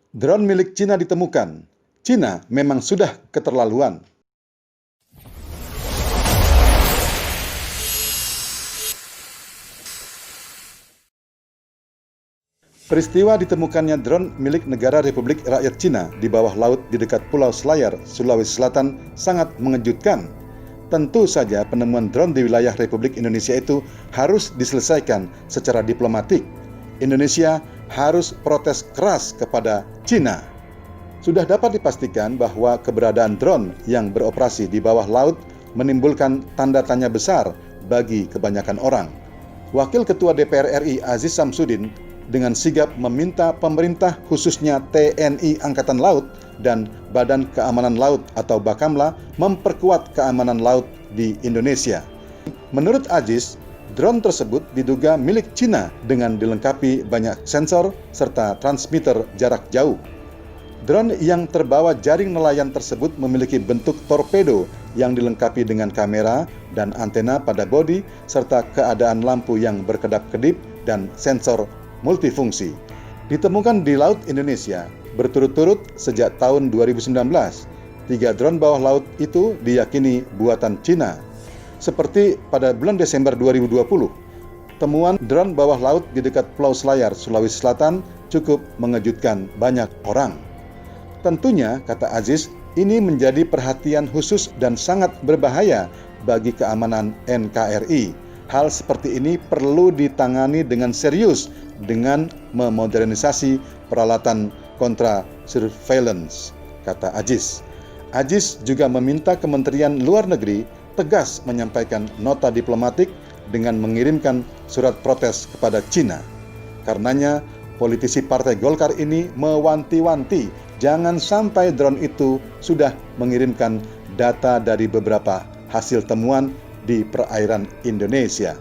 Drone milik Cina ditemukan. Cina memang sudah keterlaluan. Peristiwa ditemukannya drone milik negara Republik Rakyat Cina di bawah laut di dekat Pulau Selayar, Sulawesi Selatan sangat mengejutkan. Tentu saja penemuan drone di wilayah Republik Indonesia itu harus diselesaikan secara diplomatik. Indonesia harus protes keras kepada Cina. Sudah dapat dipastikan bahwa keberadaan drone yang beroperasi di bawah laut menimbulkan tanda tanya besar bagi kebanyakan orang. Wakil Ketua DPR RI Aziz Samsudin dengan sigap meminta pemerintah khususnya TNI Angkatan Laut dan Badan Keamanan Laut atau Bakamla memperkuat keamanan laut di Indonesia. Menurut Aziz, drone tersebut diduga milik Cina dengan dilengkapi banyak sensor serta transmitter jarak jauh. Drone yang terbawa jaring nelayan tersebut memiliki bentuk torpedo yang dilengkapi dengan kamera dan antena pada bodi serta keadaan lampu yang berkedap-kedip dan sensor multifungsi. Ditemukan di Laut Indonesia berturut-turut sejak tahun 2019. 3 drone bawah laut itu diyakini buatan Cina. Seperti pada bulan Desember 2020, temuan drone bawah laut di dekat Pulau Selayar, Sulawesi Selatan cukup mengejutkan banyak orang. Tentunya, kata Aziz, ini menjadi perhatian khusus dan sangat berbahaya bagi keamanan NKRI. Hal seperti ini perlu ditangani dengan serius dengan memodernisasi peralatan kontra surveillance, kata Aziz. Aziz juga meminta Kementerian Luar Negeri tegas menyampaikan nota diplomatik dengan mengirimkan surat protes kepada Cina. Karenanya, politisi Partai Golkar ini mewanti-wanti jangan sampai drone itu sudah mengirimkan data dari beberapa hasil temuan di perairan Indonesia.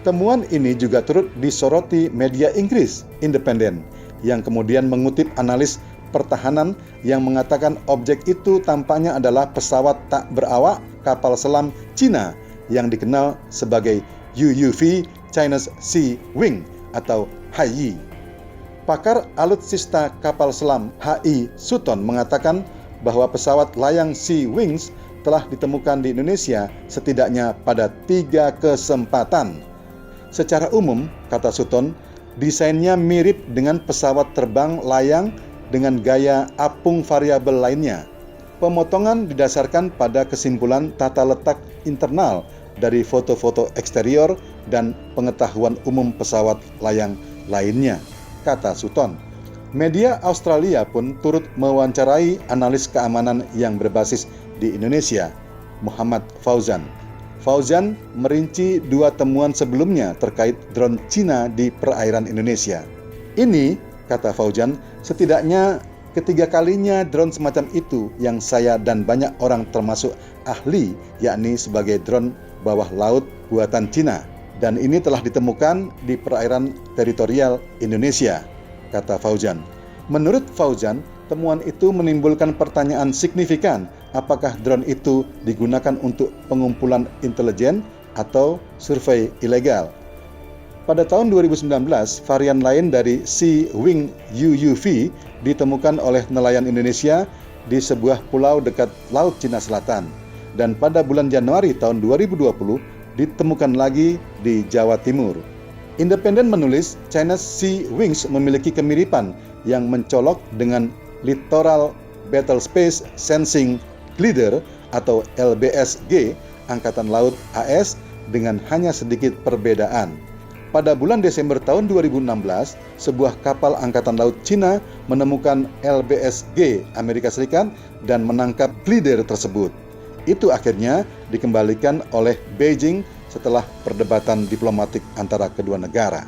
Temuan ini juga turut disoroti media Inggris independen yang kemudian mengutip analis pertahanan yang mengatakan objek itu tampaknya adalah pesawat tak berawak kapal selam Cina yang dikenal sebagai UUV Chinese Sea Wing atau HAI. Pakar alutsista kapal selam HI Sutton mengatakan bahwa pesawat layang Sea Wings telah ditemukan di Indonesia setidaknya pada 3 kesempatan. Secara umum, kata Sutton, desainnya mirip dengan pesawat terbang layang dengan gaya apung variabel lainnya. Pemotongan didasarkan pada kesimpulan tata letak internal dari foto-foto eksterior dan pengetahuan umum pesawat layang lainnya, kata Sutton. Media Australia pun turut mewawancarai analis keamanan yang berbasis di Indonesia, Muhammad Fauzan. Fauzan merinci 2 temuan sebelumnya terkait drone Cina di perairan Indonesia. Ini, kata Fauzan, setidaknya ketiga kalinya drone semacam itu yang saya dan banyak orang termasuk ahli, yakni sebagai drone bawah laut buatan Cina. Dan ini telah ditemukan di perairan teritorial Indonesia, kata Fauzan. Menurut Fauzan, temuan itu menimbulkan pertanyaan signifikan, apakah drone itu digunakan untuk pengumpulan intelijen atau survei ilegal. Pada tahun 2019, varian lain dari Sea Wing UUV ditemukan oleh nelayan Indonesia di sebuah pulau dekat Laut Cina Selatan. Dan pada bulan Januari tahun 2020, ditemukan lagi di Jawa Timur. Independen menulis, Chinese Sea Wings memiliki kemiripan yang mencolok dengan Littoral Battle Space Sensing Glider atau LBSG Angkatan Laut AS dengan hanya sedikit perbedaan. Pada bulan Desember tahun 2016, sebuah kapal Angkatan Laut Cina menemukan LBSG Amerika Serikat dan menangkap glider tersebut. Itu akhirnya dikembalikan oleh Beijing setelah perdebatan diplomatik antara kedua negara.